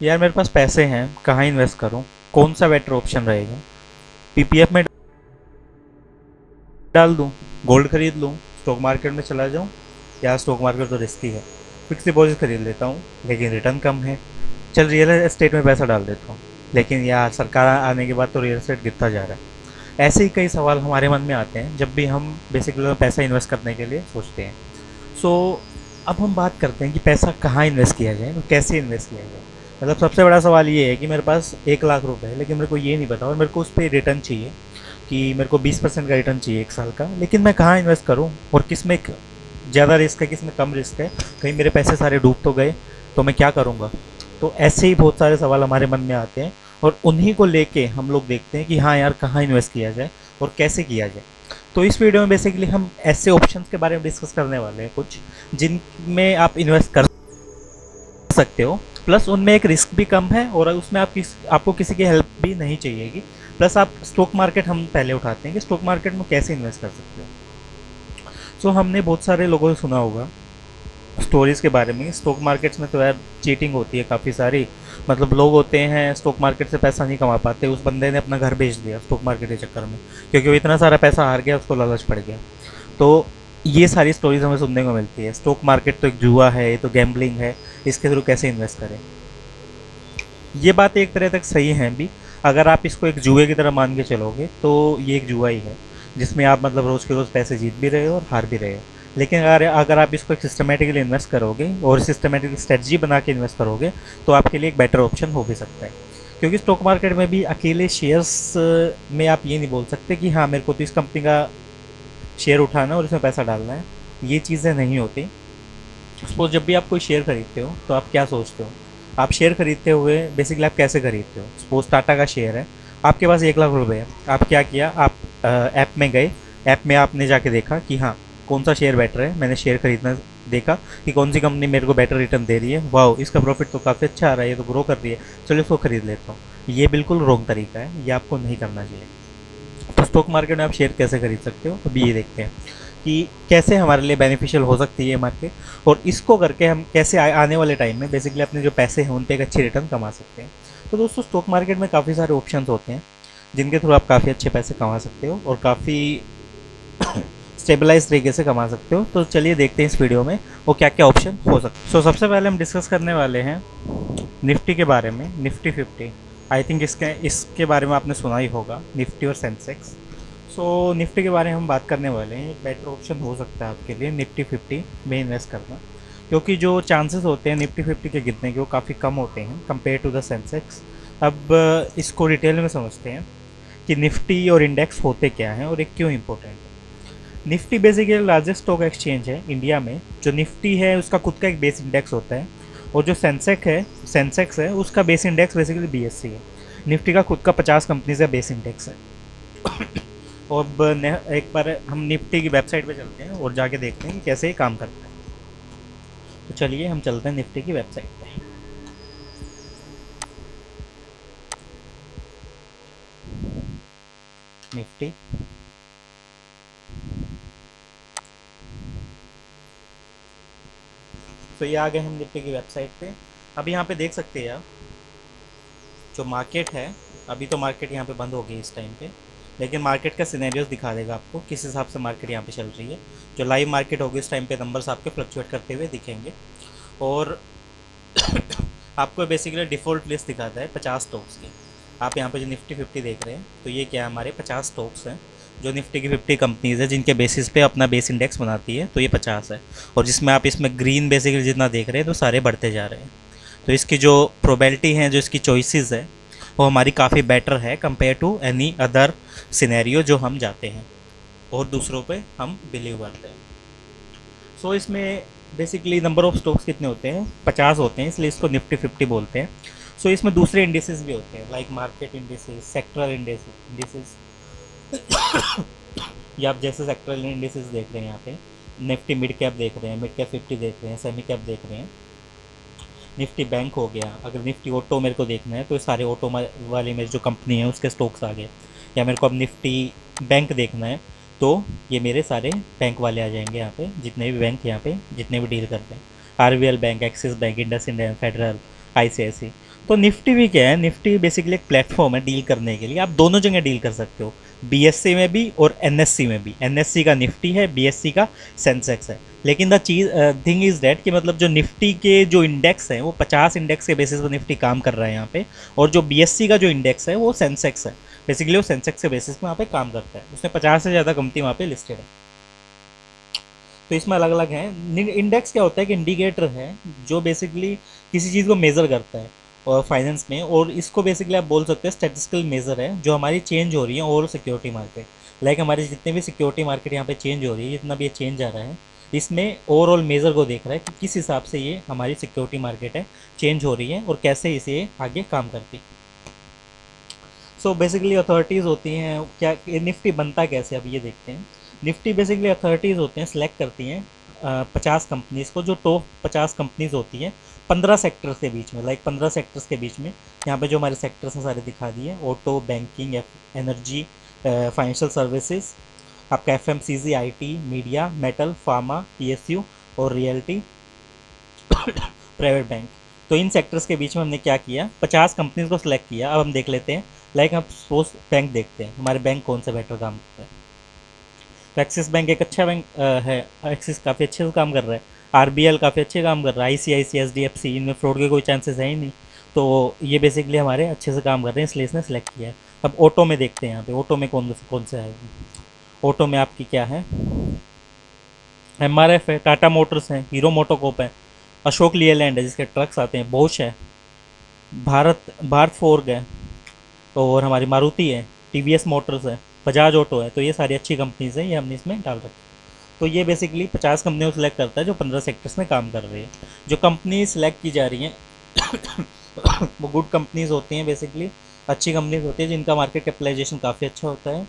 यार मेरे पास पैसे हैं, कहाँ इन्वेस्ट करूँ, कौन सा बेटर ऑप्शन रहेगा? पीपीएफ में डाल दूँ, गोल्ड खरीद लूँ, स्टॉक मार्केट में चला जाऊँ, या स्टॉक मार्केट तो रिस्की है, फिक्स डिपॉजिट खरीद लेता हूँ लेकिन रिटर्न कम है, चल रियल एस्टेट में पैसा डाल देता हूँ, लेकिन यार सरकार आने के बाद तो रियल एस्टेट गिरता जा रहा है। ऐसे ही कई सवाल हमारे मन में आते हैं जब भी हम बेसिकली पैसा इन्वेस्ट करने के लिए सोचते हैं। सो अब हम बात करते हैं कि पैसा कहाँ इन्वेस्ट किया जाए और कैसे इन्वेस्ट किया जाए। मतलब सबसे बड़ा सवाल ये है कि मेरे पास 1 लाख रुपए है, लेकिन मेरे को ये नहीं पता और मेरे को उस पर रिटर्न चाहिए कि मेरे को 20% का रिटर्न चाहिए 1 साल का, लेकिन मैं कहाँ इन्वेस्ट करूँ और किस में ज़्यादा रिस्क है, किस में कम रिस्क है, कहीं मेरे पैसे सारे डूब तो गए तो मैं क्या करूँगा। तो ऐसे ही बहुत सारे सवाल हमारे मन में आते हैं और उन्हीं को लेके हम लोग देखते हैं कि हाँ यार कहाँ इन्वेस्ट किया जाए और कैसे किया जाए। तो इस वीडियो में बेसिकली हम ऐसे ऑप्शंस के बारे में डिस्कस करने वाले हैं कुछ जिनमें आप इन्वेस्ट कर सकते हो, प्लस उनमें एक रिस्क भी कम है और उसमें आपको किसी की हेल्प भी नहीं चाहिएगी। प्लस आप स्टॉक मार्केट हम पहले उठाते हैं कि स्टॉक मार्केट में कैसे इन्वेस्ट कर सकते हो। सो हमने बहुत सारे लोगों से सुना होगा स्टोरीज़ के बारे में, स्टॉक मार्केट्स में तो यार चीटिंग होती है काफ़ी सारी। मतलब लोग होते हैं स्टॉक मार्केट से पैसा नहीं कमा पाते, उस बंदे ने अपना घर बेच दिया स्टॉक मार्केट के चक्कर में, क्योंकि वो इतना सारा पैसा हार गया, उसको लालच पड़ गया। तो ये सारी स्टोरीज हमें सुनने को मिलती है। स्टॉक मार्केट तो एक जुआ है, ये तो गैम्बलिंग है, इसके थ्रू कैसे इन्वेस्ट करें। ये बात एक तरह तक सही है भी। अगर आप इसको एक जुए की तरह मान के चलोगे तो ये एक जुआ ही है, जिसमें आप मतलब रोज़ के रोज़ पैसे जीत भी रहे हो और हार भी रहे हो। लेकिन अगर आप इसको एक सिस्टमेटिकली इन्वेस्ट करोगे और सिस्टमेटिक स्ट्रेटजी बना के इन्वेस्ट करोगे तो आपके लिए एक बेटर ऑप्शन हो भी सकता है। क्योंकि स्टॉक मार्केट में भी अकेले शेयर्स में आप ये नहीं बोल सकते कि हाँ मेरे को तो इस कंपनी का शेयर उठाना और इसमें पैसा डालना है, ये चीज़ें नहीं होती। सपोज जब भी आप कोई शेयर खरीदते हो तो आप क्या सोचते हो? आप शेयर खरीदते हुए बेसिकली आप कैसे खरीदते हो? सपोज टाटा का शेयर है, आपके पास 1 लाख रुपए है, आप क्या किया, आप ऐप में गए, ऐप में आपने जाके देखा कि हाँ कौन सा शेयर बेटर है, मैंने शेयर खरीदना देखा कि कौन सी कंपनी मेरे को बेटर रिटर्न दे रही है, वाह इसका प्रॉफिट तो काफ़ी अच्छा आ रहा है, ये तो ग्रो कर रही है, चलो इसको खरीद लेता हूँ। ये बिल्कुल रॉन्ग तरीका है, ये आपको नहीं करना चाहिए। तो स्टॉक मार्केट में आप शेयर कैसे खरीद सकते हो, अभी ये देखते हैं कि कैसे हमारे लिए बेनिफिशियल हो सकती है ये मार्केट, और इसको करके हम कैसे आने वाले टाइम में बेसिकली अपने जो पैसे हैं उन पे एक अच्छी रिटर्न कमा सकते हैं। तो दोस्तों स्टॉक मार्केट में काफ़ी सारे ऑप्शंस होते हैं जिनके थ्रू आप काफ़ी अच्छे पैसे कमा सकते हो और काफ़ी स्टेबलाइज तरीके से कमा सकते हो। तो चलिए देखते हैं इस वीडियो में वो क्या क्या ऑप्शन हो सकते हैं। सो सबसे पहले हम डिस्कस करने वाले हैं निफ्टी के बारे में, निफ्टी 50। आई थिंक इसके बारे में आपने सुना ही होगा, निफ्टी और सेंसेक्स। सो निफ्टी के बारे में हम बात करने वाले हैं। एक बेटर ऑप्शन हो सकता है आपके लिए निफ्टी 50 में इन्वेस्ट करना, क्योंकि जो चांसेस होते हैं निफ्टी 50 के गिरने के वो काफ़ी कम होते हैं कंपेयर टू द सेंसेक्स। अब इसको डिटेल में समझते हैं कि निफ्टी और इंडेक्स होते क्या हैं और ये क्यों इंपॉर्टेंट है। Nifty basically largest stock exchange है इंडिया में। जो निफ्टी है उसका खुद का एक बेस इंडेक्स होता है, और जो सेंसेक्स है उसका बेस इंडेक्स बेसिकली बीएससी है। निफ्टी का खुद का 50 कंपनीज का बेस इंडेक्स है। और अब एक बार हम निफ्टी की वेबसाइट पे चलते हैं और जाके देखते हैं कि कैसे ये काम करता है। तो चलिए हम चलते हैं निफ्टी की वेबसाइट पे। निफ्टी तो ये आ गए हम निफ्टी की वेबसाइट पे। अब यहाँ पे देख सकते हैं आप जो मार्केट है, अभी तो मार्केट यहाँ पे बंद हो गई इस टाइम पे, लेकिन मार्केट का सिनेरियोस दिखा देगा आपको किस हिसाब से मार्केट यहाँ पे चल रही है। जो लाइव मार्केट होगी इस टाइम पे नंबर्स आपके फ्लक्चुएट करते हुए दिखेंगे, और आपको बेसिकली डिफ़ॉल्ट लिस्ट दिखाता है 50 स्टॉक्स की। आप यहाँ पे जो निफ्टी 50 देख रहे हैं तो ये क्या है, हमारे 50 स्टॉक्स हैं जो निफ्टी की 50 कंपनीज़ है जिनके बेसिस पे अपना बेस इंडेक्स बनाती है, तो ये 50 है। और जिसमें आप इसमें ग्रीन बेसिकली जितना देख रहे हैं तो सारे बढ़ते जा रहे हैं। तो इसकी जो प्रोबेबिलिटी है, जो इसकी चॉइसेस है, वो हमारी काफ़ी बेटर है compare to any other scenario जो हम जाते हैं और दूसरों पे हम बिलीव करते हैं। सो इसमें बेसिकली नंबर ऑफ स्टॉक्स कितने होते हैं, 50 होते हैं, इसलिए इसको निफ्टी 50 बोलते हैं। सो इसमें दूसरे इंडिसेस भी होते हैं like market indices, sectoral indices या आप जैसे सेक्टरल इंडिसेस देख रहे हैं यहाँ पे, निफ्टी मिड कैप देख रहे हैं, मिड कैप 50 देख रहे हैं, सेमी कैप देख रहे हैं, निफ्टी बैंक हो गया। अगर निफ्टी ऑटो मेरे को देखना है तो ये सारे ऑटो वाली मेरी जो कंपनी है उसके स्टॉक्स आ गए। या मेरे को अब निफ्टी बैंक देखना है तो ये मेरे सारे बैंक वाले आ जाएंगे यहाँ पे, जितने भी बैंक यहाँ पे जितने भी डील करते हैं, RBL bank, Axis bank, IndusInd bank, federal, ICIC. तो तो निफ्टी भी क्या है, निफ्टी बेसिकली एक प्लेटफॉर्म है डील करने के लिए, आप दोनों जगह डील कर सकते हो, बीएससी में भी और एनएससी में भी। एनएससी का निफ्टी है, बीएससी का सेंसेक्स है। लेकिन द चीज थिंग इज दैट कि मतलब जो निफ्टी के जो इंडेक्स है वो 50 इंडेक्स के बेसिस पर निफ्टी काम कर रहा है यहाँ पे, और जो बीएससी का जो इंडेक्स है वो सेंसेक्स है। बेसिकली वो सेंसेक्स के बेसिस पे वहाँ पे काम करता है, उसमें 50 से ज़्यादा कंपनी वहाँ पे लिस्टेड है। तो इसमें अलग अलग हैं। इंडेक्स क्या होता है कि इंडिकेटर है जो बेसिकली किसी चीज़ को मेज़र करता है और फाइनेंस में, और इसको बेसिकली आप बोल सकते हैं स्टैटिस्टिकल मेज़र है जो हमारी चेंज हो रही है ओवर सिक्योरिटी मार्केट। लाइक हमारे जितने भी सिक्योरिटी मार्केट यहाँ पे चेंज हो रही है, जितना भी ये चेंज आ रहा है, इसमें ओवरऑल मेज़र को देख रहा है कि किस हिसाब से ये हमारी सिक्योरिटी मार्केट है चेंज हो रही है और कैसे इसे आगे काम करती है। सो बेसिकली अथॉरिटीज़ होती हैं क्या, निफ्टी बनता कैसे, अब ये देखते हैं। निफ्टी बेसिकली अथॉरिटीज़ होते हैं, सिलेक्ट करती हैं 50 कंपनीज़ को, जो टॉप 50 कंपनीज़ होती हैं 15 सेक्टर्स के बीच में, लाइक 15 सेक्टर्स के बीच में। यहाँ पे जो हमारे सेक्टर्स हैं सारे दिखा दिए, auto, banking, energy, financial services, आपका FMCG, IT, media, metal, pharma, PSU और रियल्टी, प्राइवेट बैंक। तो इन सेक्टर्स के बीच में हमने क्या किया, 50 कंपनीज को सिलेक्ट किया। अब हम देख लेते हैं, लाइक हम सपोज बैंक देखते हैं, हमारे बैंक कौन सा बेटर काम करता है। तो एक्सिस बैंक एक अच्छा बैंक है, एक्सिस काफ़ी अच्छे से काम कर रहा है, आरबीएल काफ़ी अच्छे काम कर रहा है, आईसीआईसी, एचडीएफसी, इनमें फ्रॉड के कोई चांसेस है ही नहीं। तो ये बेसिकली हमारे अच्छे से काम कर रहे हैं, इसलिए इसने सेलेक्ट किया है। अब ऑटो में देखते हैं, यहाँ पे ऑटो में कौन कौन से है। ऑटो में आपकी क्या है, एमआरएफ है, टाटा मोटर्स है, हीरो मोटोकॉप है, अशोक लीलैंड है जिसके ट्रक्स आते हैं, बोश है, भारत फोर्ग है, और हमारी मारुति है, टीवीएस मोटर्स है, बजाज ऑटो है। तो ये सारी अच्छी कंपनीज हैं, ये हमने इसमें डाल रखी। तो ये बेसिकली 50 कंपनियों को सिलेक्ट करता है जो 15 सेक्टर्स में काम कर रही है। जो कंपनी सिलेक्ट की जा रही हैं वो गुड कंपनीज होती हैं, बेसिकली अच्छी कंपनीज होती है जिनका मार्केट कैपिटलाइजेशन काफ़ी अच्छा होता है।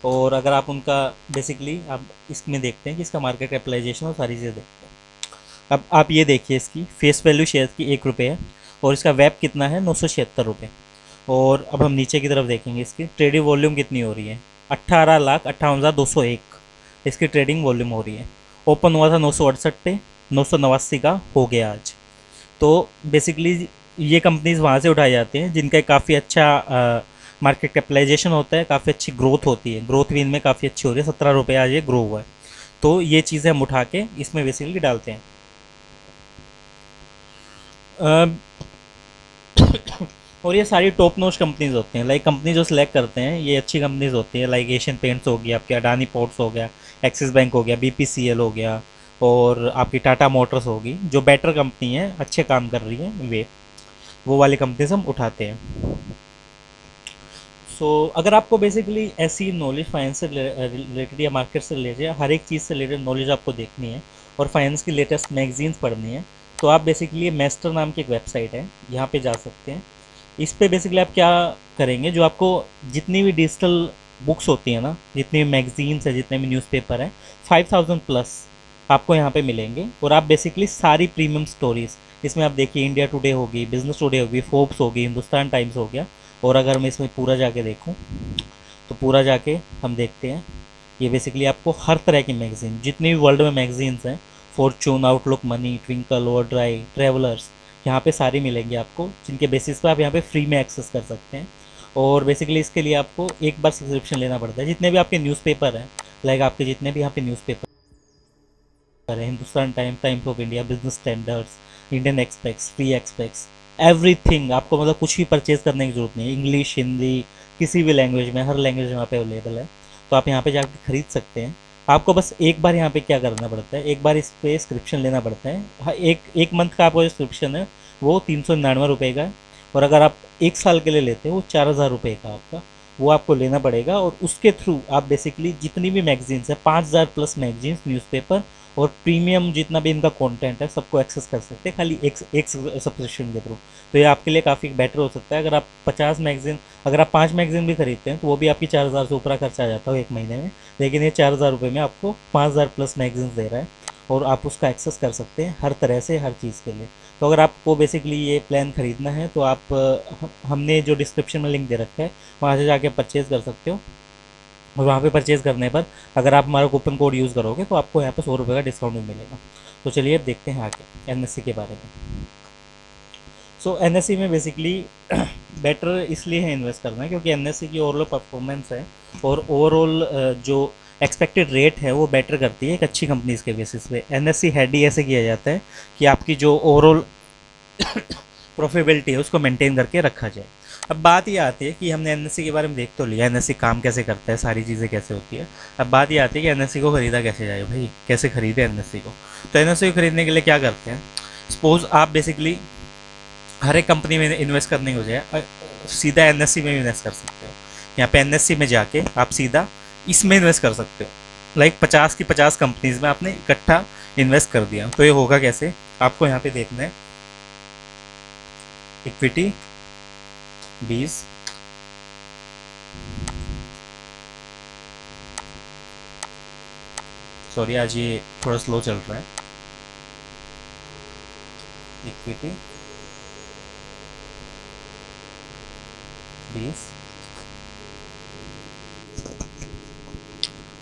और अगर आप उनका बेसिकली आप इसमें देखते हैं कि इसका मार्केट कैपिटलाइजेशन और सारी चीज़ें देखते हैं। अब आप ये देखिए, इसकी फेस वैल्यू शेयर की 1 रुपये है, और इसका वेब कितना है, 976 रुपये। और अब हम नीचे की तरफ देखेंगे, इसकी ट्रेडिंग वॉल्यूम कितनी हो रही है, 18,58,201 इसकी ट्रेडिंग वॉल्यूम हो रही है। ओपन हुआ था 968 पे, 989 का हो गया आज। तो बेसिकली ये कंपनीज वहाँ से उठाई जाती हैं जिनका काफ़ी अच्छा मार्केट कैपिटलाइजेशन होता है, काफ़ी अच्छी ग्रोथ होती है, ग्रोथ भी इनमें काफ़ी अच्छी हो रही है, 17 रुपये आज ये ग्रो हुआ है। तो ये चीज़ें हम उठा के इसमें बेसिकली डालते हैं। और ये सारी टॉप नोच कंपनीज होती हैं, लाइक कंपनी जो सिलेक्ट करते हैं ये अच्छी कंपनीज होती है, लाइक एशियन पेंट्स हो गया, आपके अडानी पोर्ट्स हो गया, एक्सिस बैंक हो गया, बीपीसीएल हो गया, और आपकी टाटा मोटर्स होगी, जो बेटर कंपनी है, अच्छे काम कर रही है, वो वाली कंपनीज हम उठाते हैं। अगर आपको बेसिकली ऐसी नॉलेज फाइनेंस से रिलेटेड या मार्केट से रिलेटेड या हर एक चीज़ से रिलेटेड नॉलेज आपको देखनी है और फाइनेंस की लेटेस्ट मैगजीन्स पढ़नी है, तो आप बेसिकली मेस्टर नाम की एक वेबसाइट है, यहाँ पे जा सकते हैं। इस पे बेसिकली आप क्या करेंगे, जो आपको जितनी भी डिजिटल बुक्स होती हैं ना, जितनी भी मैगजीन्स है, जितने भी न्यूज़पेपर हैं, 5000 प्लस आपको यहाँ पे मिलेंगे। और आप बेसिकली सारी प्रीमियम स्टोरीज इसमें आप देखिए, इंडिया टुडे होगी, बिजनेस टुडे होगी, फोर्ब्स होगी, हिंदुस्तान टाइम्स हो गया। और अगर मैं इसमें पूरा जाके देखूँ तो पूरा जाके हम देखते हैं, ये बेसिकली आपको हर तरह की मैगज़ीन, जितनी भी वर्ल्ड में मैगज़ीन्स हैं, Fortune, outlook, money, twinkle, overdrive, travellers, यहाँ पे सारी मिलेंगी आपको, जिनके बेसिस पे आप यहाँ पे फ्री में एक्सेस कर सकते हैं। और बेसिकली इसके लिए आपको एक बार सब्सक्रिप्शन लेना पड़ता है। जितने भी आपके न्यूज़पेपर हैं, लाइक आपके जितने भी यहाँ पे न्यूज़पेपर है, Hindustan time, times of India, business standards, Indian express, free express, everything, आपको मतलब कुछ भी परचेज करने की जरूरत नहीं है। इंग्लिश, हिंदी, किसी भी लैंग्वेज में, हर लैंग्वेज यहाँ पे अवेलेबल है, तो आप यहाँ पे जाकर खरीद सकते हैं। आपको बस एक बार यहाँ पे क्या करना पड़ता है, एक बार इस पे सब्सक्रिप्शन लेना पड़ता है। हाँ, एक मंथ का आपको जो सब्सक्रिप्शन है वो 399 रुपये का है, और अगर आप 1 साल के लिए लेते हैं वो 4000 रुपये का आपका वो आपको लेना पड़ेगा। और उसके थ्रू आप बेसिकली जितनी भी मैगजीन्स है, 5000 प्लस मैगजीन्स, न्यूज़पेपर और प्रीमियम जितना भी इनका कंटेंट है, सबको एक्सेस कर सकते हैं खाली एक सब्सक्रिप्शन के थ्रू। तो ये आपके लिए काफ़ी बेटर हो सकता है। अगर आप 50 मैगजीन, अगर आप 5 मैगजीन भी खरीदते हैं तो वो भी आपकी 4000 से ऊपर खर्चा आ जाता है 1 महीने में, लेकिन ये 4000 रुपये में आपको 5000 प्लस मैगजीन दे रहा है, और आप उसका एक्सेस कर सकते हैं हर तरह से, हर चीज़ के लिए। तो अगर आपको बेसिकली ये प्लान ख़रीदना है तो आप हमने जो डिस्क्रिप्शन में लिंक दे रखा है वहाँ से जाके परचेज़ कर सकते हो। और वहाँ पे परचेज़ करने पर अगर आप हमारा कूपन कोड यूज़ करोगे तो आपको यहाँ पे 100 रुपये का डिस्काउंट भी मिलेगा। तो चलिए अब देखते हैं आगे एनएससी के बारे में। सो एनएससी में बेसिकली बेटर इसलिए है इन्वेस्ट करना, क्योंकि एनएससी की ओवरऑल परफॉर्मेंस है और ओवरऑल जो एक्सपेक्टेड रेट है वो बेटर करती है एक अच्छी कंपनीज के बेसिस पे। एनएससी हेड ही ऐसे किया जाता है कि आपकी जो ओवरऑल प्रॉफिटेबिलिटी है उसको मेंटेन करके रखा जाए। अब बात ये आती है कि हमने एनएससी के बारे में देख तो लिया, एनएससी काम कैसे करता है, सारी चीज़ें कैसे होती है। अब बात ये आती है कि एनएससी को खरीदा कैसे जाए भाई, कैसे खरीदे एनएससी को। तो एनएससी को खरीदने के लिए क्या करते हैं, सपोज आप बेसिकली हर एक कंपनी में इन्वेस्ट करने की बजाय सीधा एनएससी में इन्वेस्ट कर सकते हो। यहाँ पे एनएससी में जाके आप सीधा इसमें इन्वेस्ट कर सकते हो। लाइक 50 की 50 कंपनीज में आपने इकट्ठा इन्वेस्ट कर दिया। तो ये होगा कैसे, आपको यहाँ पे देखना है इक्विटी 20, सॉरी आज ये थोड़ा स्लो चल रहा है, इक्विटी 20।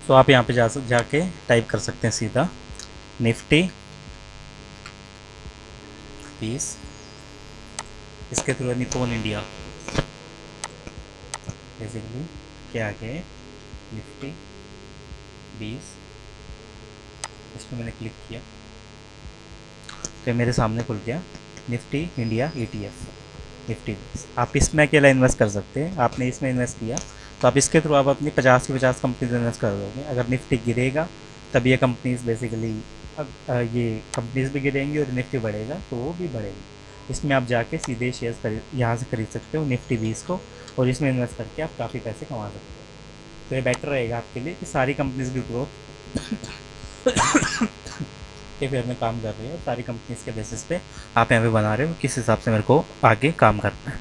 तो आप यहाँ पे जाके टाइप कर सकते हैं सीधा निफ्टी 20, इसके थ्रू निप्पॉन इंडिया बेसिकली क्या आगे निफ्टी 20, इसमें मैंने क्लिक किया तो मेरे सामने खुल गया निफ्टी इंडिया ETF निफ्टी 20। आप इसमें अकेला इन्वेस्ट कर सकते हैं। आपने इसमें इन्वेस्ट किया तो आप इसके थ्रू आप अपनी 50 की 50 कंपनीज इन्वेस्ट कर दोगे। अगर निफ्टी गिरेगा तब ये कंपनीज बेसिकली ये कंपनीज भी गिरेंगी और निफ्टी बढ़ेगा तो वो भी बढ़ेगी। इसमें आप जाके सीधे शेयर्स खरीद यहाँ से खरीद सकते हो निफ्टी 20 को, और इसमें इन्वेस्ट करके आप काफ़ी पैसे कमा सकते हो। तो ये बेटर रहेगा आपके लिए कि सारी कंपनीज की ग्रोथ के फेयर में काम कर रही है, सारी कंपनीज के बेसिस पे आप यहाँ पे बना रहे हो किस हिसाब से मेरे को आगे काम करना है।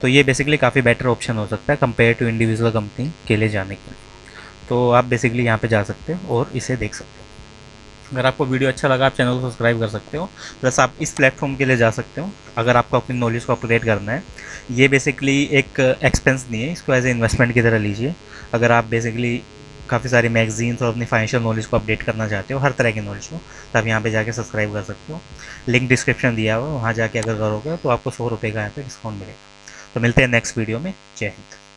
तो ये बेसिकली काफ़ी बेटर ऑप्शन हो सकता है कंपेयर टू इंडिविजुअल कंपनी के लिए जाने के लिए। तो आप बेसिकली यहाँ पे जा सकते हो और इसे देख सकते हो। अगर आपको वीडियो अच्छा लगा आप चैनल को सब्सक्राइब कर सकते हो, प्लस आप इस प्लेटफॉर्म के लिए जा सकते हो अगर आपको अपनी नॉलेज को अपग्रेड करना है। ये बेसिकली एक एक्सपेंस नहीं है, इसको एज ए इन्वेस्टमेंट की तरह लीजिए। अगर आप बेसिकली काफ़ी सारी मैगजीन्स और अपनी फाइनेंशियल नॉलेज को अपडेट करना चाहते हो, हर तरह की नॉलेज को, तो आप यहाँ पे जाके सब्सक्राइब कर सकते हो। लिंक डिस्क्रिप्शन दिया हुआ है, वहाँ जाके अगर करोगे तो आपको 100 रुपये का यहाँ पे डिस्काउंट मिलेगा। तो मिलते हैं नेक्स्ट वीडियो में। जय हिंद।